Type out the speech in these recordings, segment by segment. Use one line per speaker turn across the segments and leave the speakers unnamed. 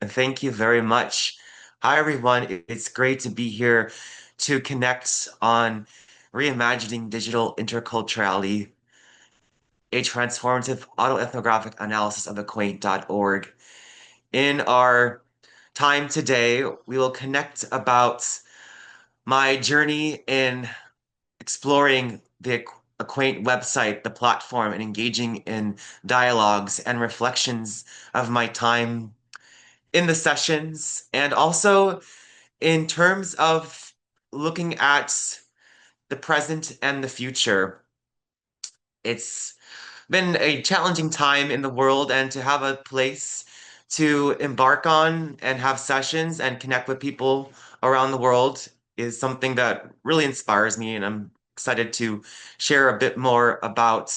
Thank you very much. Hi, everyone. It's great to be here to connect on reimagining digital interculturality, a transformative autoethnographic analysis of acquaint.org. In our time today, we will connect about my journey in exploring the Acquaint website, the platform, and engaging in dialogues and reflections of my time in the sessions, and also in terms of looking at the present and the future. It's been a challenging time in the world, and to have a place to embark on and have sessions and connect with people around the world is something that really inspires me, and I'm excited to share a bit more about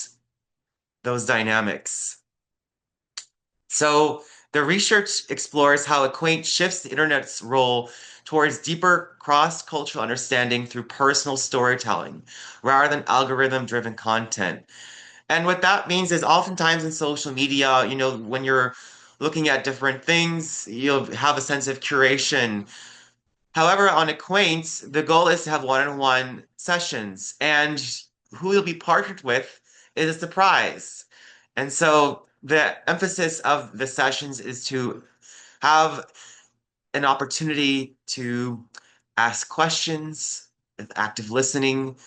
those dynamics. So the research explores how Acquaint shifts the internet's role towards deeper cross-cultural understanding through personal storytelling rather than algorithm-driven content. And what that means is oftentimes in social media, when you're looking at different things, you'll have a sense of curation. However, on Acquaint, the goal is to have one-on-one sessions, and who you'll be partnered with is a surprise. And so the emphasis of the sessions is to have an opportunity to ask questions with active listening,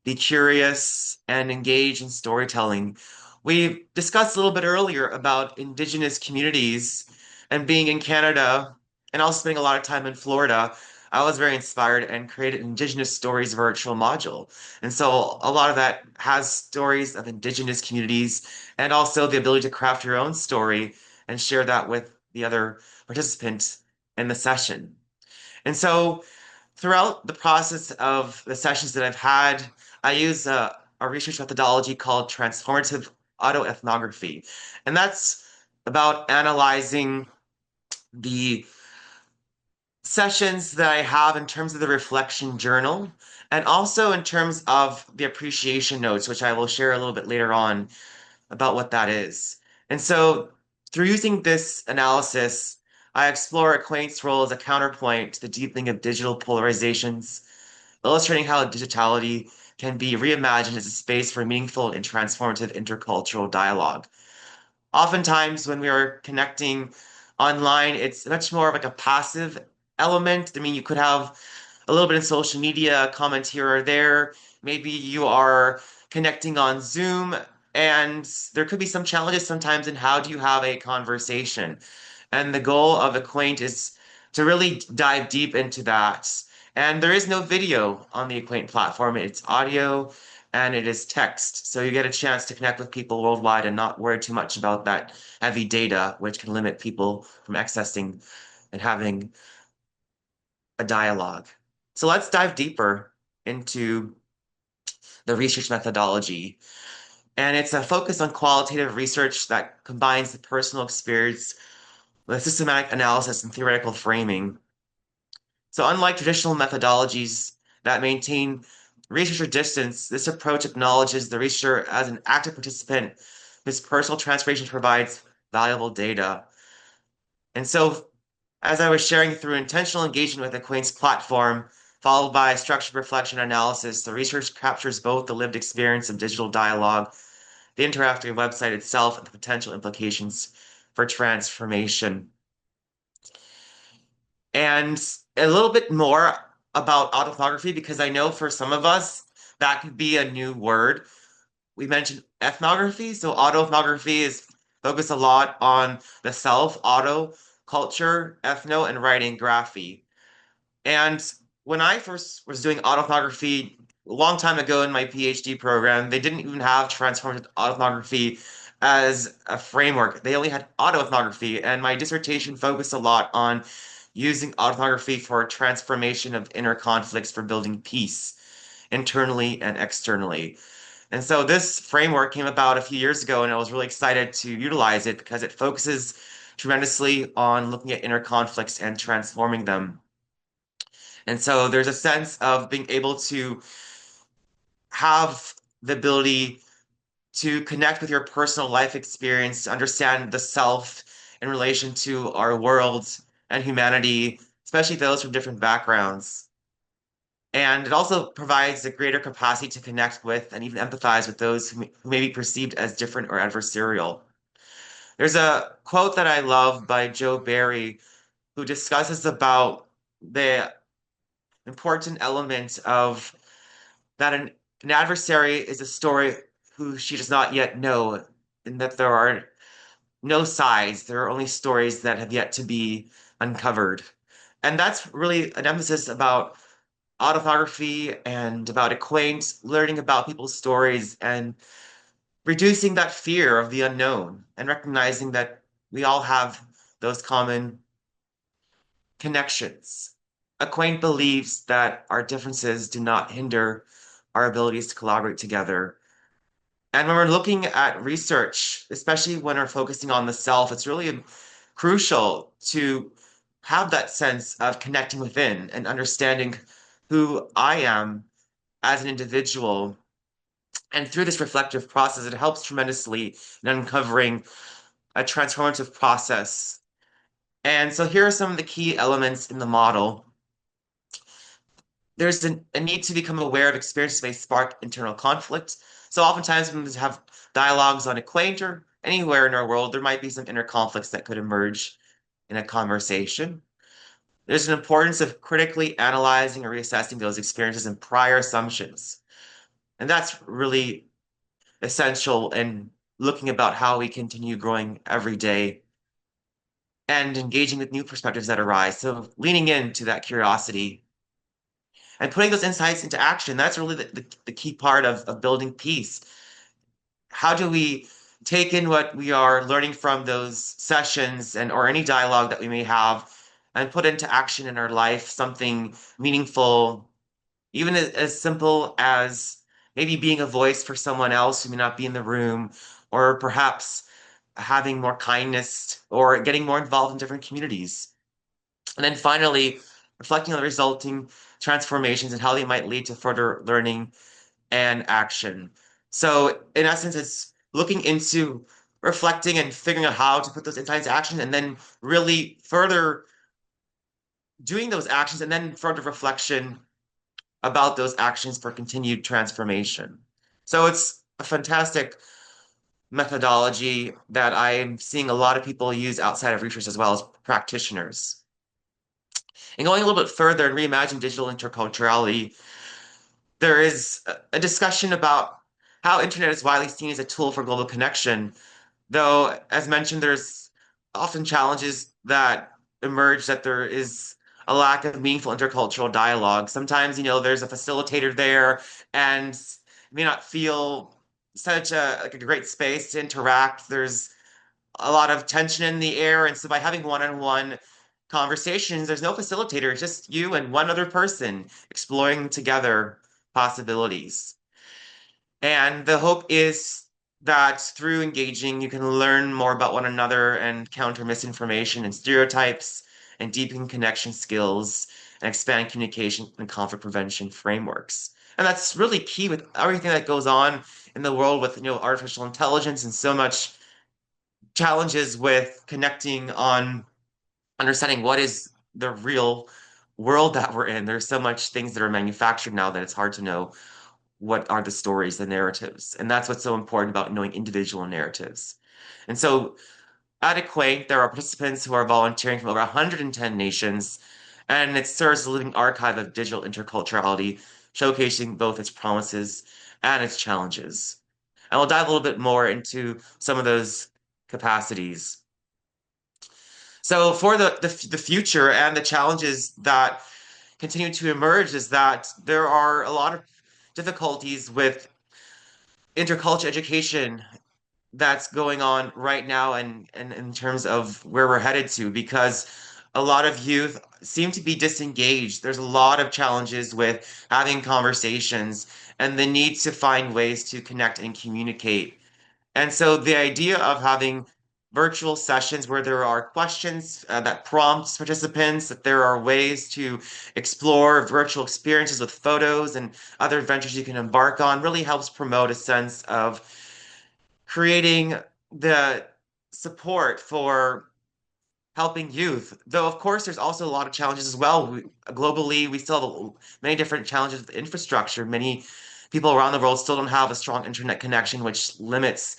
be curious, and engage in storytelling. We discussed a little bit earlier about Indigenous communities and being in Canada and also spending a lot of time in Florida. I was very inspired and created an Indigenous Stories virtual module. And so a lot of that has stories of Indigenous communities and also the ability to craft your own story and share that with the other participants in the session. And so throughout the process of the sessions that I've had, I use a research methodology called Transformative Autoethnography. And that's about analyzing the sessions that I have in terms of the reflection journal and also in terms of the appreciation notes, which I will share a little bit later on about what that is. And so through using this analysis, I explore Acquaint's role as a counterpoint to the deepening of digital polarizations, illustrating how digitality can be reimagined as a space for meaningful and transformative intercultural dialogue. Oftentimes, when we are connecting online, it's much more of like a passive element. I mean, you could have a little bit in social media, a comment here or there. Maybe you are connecting on Zoom, and there could be some challenges sometimes in how do you have a conversation. And the goal of Acquaint is to really dive deep into that. And there is no video on the Acquaint platform. It's audio and it is text. So you get a chance to connect with people worldwide and not worry too much about that heavy data, which can limit people from accessing and having a dialogue. So let's dive deeper into the research methodology. And it's a focus on qualitative research that combines the personal experience with systematic analysis and theoretical framing. So unlike traditional methodologies that maintain researcher distance, this approach acknowledges the researcher as an active participant whose personal transformation provides valuable data. And so, as I was sharing through intentional engagement with Acquaint's platform, followed by structured reflection analysis, the research captures both the lived experience of digital dialogue, the interactive website itself, and the potential implications for transformation. And a little bit more about autoethnography, because I know for some of us that could be a new word. We mentioned ethnography, so autoethnography is focused a lot on the self, auto, culture, ethno, and writing graphy. And when I first was doing autoethnography a long time ago in my PhD program, they didn't even have transformative autoethnography as a framework. They only had autoethnography, and my dissertation focused a lot on using autoethnography for transformation of inner conflicts for building peace internally and externally. And so this framework came about a few years ago, and I was really excited to utilize it because it focuses tremendously on looking at inner conflicts and transforming them. And so there's a sense of being able to have the ability to connect with your personal life experience, to understand the self in relation to our world and humanity, especially those from different backgrounds. And it also provides a greater capacity to connect with and even empathize with those who may be perceived as different or adversarial. There's a quote that I love by Joe Barry, who discusses about the important element of that an adversary is a story who she does not yet know, and that there are no sides, there are only stories that have yet to be uncovered. And that's really an emphasis about autoethnography and about acquaint, learning about people's stories and reducing that fear of the unknown and recognizing that we all have those common connections. Acquaint believes that our differences do not hinder our abilities to collaborate together. And when we're looking at research, especially when we're focusing on the self, it's really crucial to have that sense of connecting within and understanding who I am as an individual. And through this reflective process, it helps tremendously in uncovering a transformative process. And so here are some of the key elements in the model. There's a need to become aware of experiences may spark internal conflict. So oftentimes when we have dialogues on acquaint or anywhere in our world, there might be some inner conflicts that could emerge in a conversation. There's an importance of critically analyzing or reassessing those experiences and prior assumptions. And that's really essential in looking about how we continue growing every day and engaging with new perspectives that arise. So leaning into that curiosity and putting those insights into action, that's really the key part of building peace. How do we take in what we are learning from those sessions and or any dialogue that we may have and put into action in our life, something meaningful, even as simple as maybe being a voice for someone else who may not be in the room, or perhaps having more kindness or getting more involved in different communities. And then finally, reflecting on the resulting transformations and how they might lead to further learning and action. So, in essence, it's looking into reflecting and figuring out how to put those insights into action and then really further doing those actions and then further reflection about those actions for continued transformation. So, it's a fantastic methodology that I'm seeing a lot of people use outside of research as well as practitioners. And going a little bit further and reimagine digital interculturality, there is a discussion about how internet is widely seen as a tool for global connection, though, as mentioned, there's often challenges that emerge that there is a lack of meaningful intercultural dialogue. Sometimes, there's a facilitator there and may not feel such a great space to interact. There's a lot of tension in the air. And so by having one-on-one conversations, there's no facilitator, it's just you and one other person exploring together possibilities. And the hope is that through engaging, you can learn more about one another and counter misinformation and stereotypes and deepen connection skills and expand communication and conflict prevention frameworks. And that's really key with everything that goes on in the world with artificial intelligence and so much challenges with connecting on understanding what is the real world that we're in. There's so much things that are manufactured now that it's hard to know what are the stories, the narratives. And that's what's so important about knowing individual narratives. And so at Equate, there are participants who are volunteering from over 110 nations, and it serves as a living archive of digital interculturality, showcasing both its promises and its challenges. And we'll dive a little bit more into some of those capacities. So for the future and the challenges that continue to emerge is that there are a lot of difficulties with intercultural education that's going on right now and in terms of where we're headed to because a lot of youth seem to be disengaged. There's a lot of challenges with having conversations and the need to find ways to connect and communicate. And so the idea of having virtual sessions where there are questions that prompts participants, that there are ways to explore virtual experiences with photos and other ventures you can embark on really helps promote a sense of creating the support for helping youth. Though, of course, there's also a lot of challenges as well. Globally, we still have many different challenges with infrastructure. Many people around the world still don't have a strong internet connection, which limits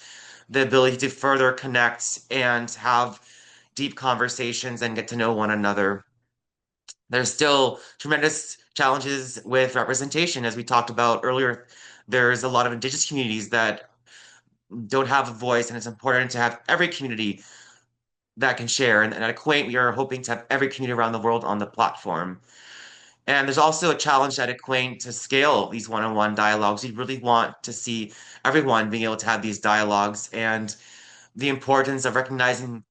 the ability to further connect and have deep conversations and get to know one another. There's still tremendous challenges with representation, as we talked about earlier. There's a lot of indigenous communities that don't have a voice, and it's important to have every community that can share. And at Acquaint, we are hoping to have every community around the world on the platform. And there's also a challenge at Acquaint to scale these one-on-one dialogues. We really want to see everyone being able to have these dialogues, and the importance of recognizing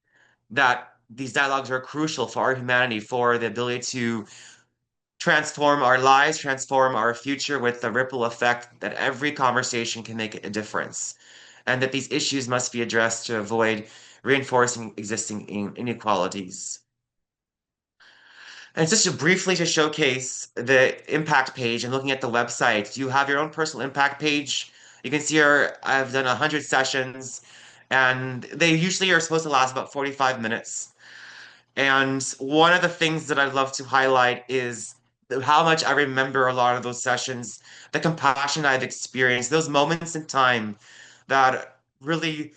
that these dialogues are crucial for our humanity, for the ability to transform our lives, transform our future with the ripple effect that every conversation can make a difference, and that these issues must be addressed to avoid reinforcing existing inequalities. And just to briefly to showcase the impact page and looking at the website, you have your own personal impact page. You can see here I've done 100 sessions, and they usually are supposed to last about 45 minutes. And one of the things that I'd love to highlight is how much I remember a lot of those sessions, the compassion I've experienced, those moments in time that really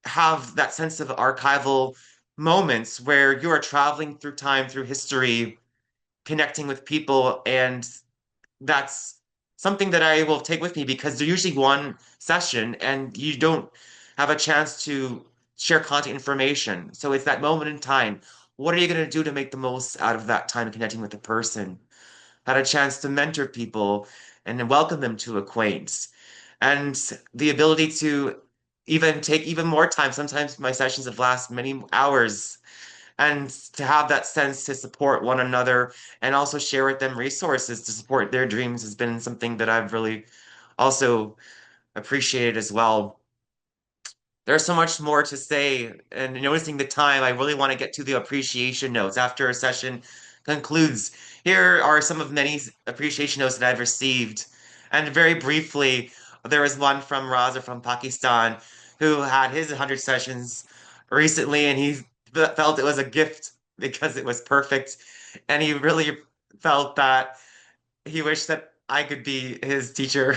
have that sense of archival moments where you are traveling through time, through history, connecting with people. And that's something that I will take with me because they're usually one session and you don't have a chance to share content information. So it's that moment in time. What are you going to do to make the most out of that time connecting with the person? Had a chance to mentor people and then welcome them to Acquaint. And the ability to even take even more time. Sometimes my sessions have lasted many hours, and to have that sense to support one another and also share with them resources to support their dreams has been something that I've really also appreciated as well. There's so much more to say, and noticing the time, I really want to get to the appreciation notes after a session concludes. Here are some of many appreciation notes that I've received. And very briefly, there was one from Raza from Pakistan who had his 100 sessions recently, and he felt it was a gift because it was perfect. And he really felt that he wished that I could be his teacher.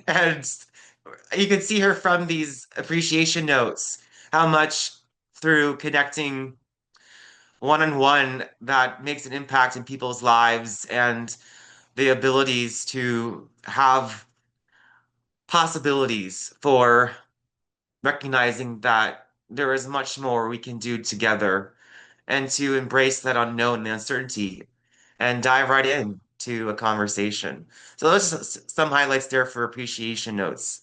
And you can see her from these appreciation notes, how much through connecting one on one that makes an impact in people's lives and the abilities to have possibilities for recognizing that there is much more we can do together and to embrace that unknown and the uncertainty and dive right in to a conversation. So those are some highlights there for appreciation notes.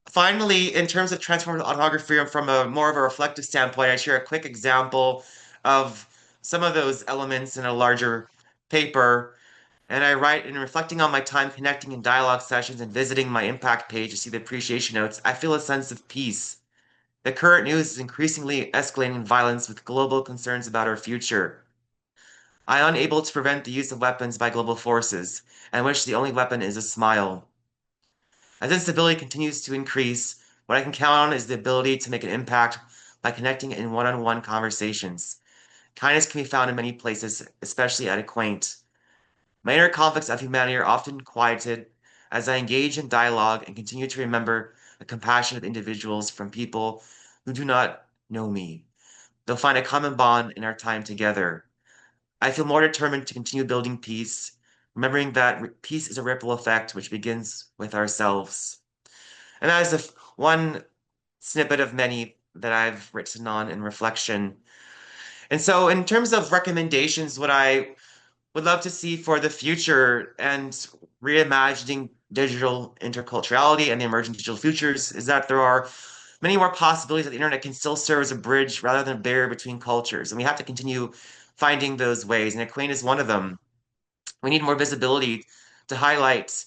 Finally, in terms of transformative autoethnography from a more of a reflective standpoint, I share a quick example of some of those elements in a larger paper. And I write, in reflecting on my time connecting in dialogue sessions and visiting my impact page to see the appreciation notes, I feel a sense of peace. The current news is increasingly escalating violence with global concerns about our future. I am unable to prevent the use of weapons by global forces, and wish the only weapon is a smile. As instability continues to increase, what I can count on is the ability to make an impact by connecting in one-on-one conversations. Kindness can be found in many places, especially at Acquaint. My inner conflicts of humanity are often quieted as I engage in dialogue and continue to remember the compassion of individuals from people who do not know me. They'll find a common bond in our time together. I feel more determined to continue building peace, remembering that peace is a ripple effect which begins with ourselves. And that is one snippet of many that I've written on in reflection. And so, in terms of recommendations, what I would love to see for the future and reimagining digital interculturality and the emerging digital futures is that there are many more possibilities that the internet can still serve as a bridge rather than a barrier between cultures. And we have to continue finding those ways. And Acquaint is one of them. We need more visibility to highlight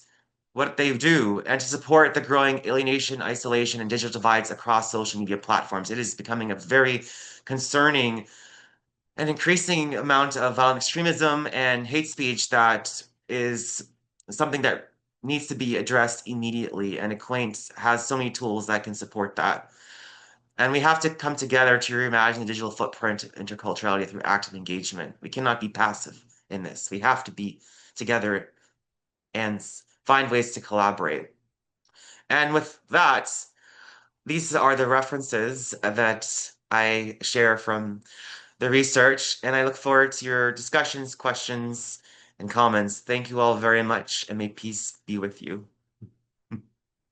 what they do and to support the growing alienation, isolation, and digital divides across social media platforms. It is becoming a very concerning and increasing amount of violent extremism and hate speech that is something that needs to be addressed immediately. And Acquaint has so many tools that can support that. And we have to come together to reimagine the digital footprint of interculturality through active engagement. We cannot be passive in this. We have to be together and find ways to collaborate. And with that, these are the references that I share from the research, and I look forward to your discussions, questions, and comments. Thank you all very much, and may peace be with you.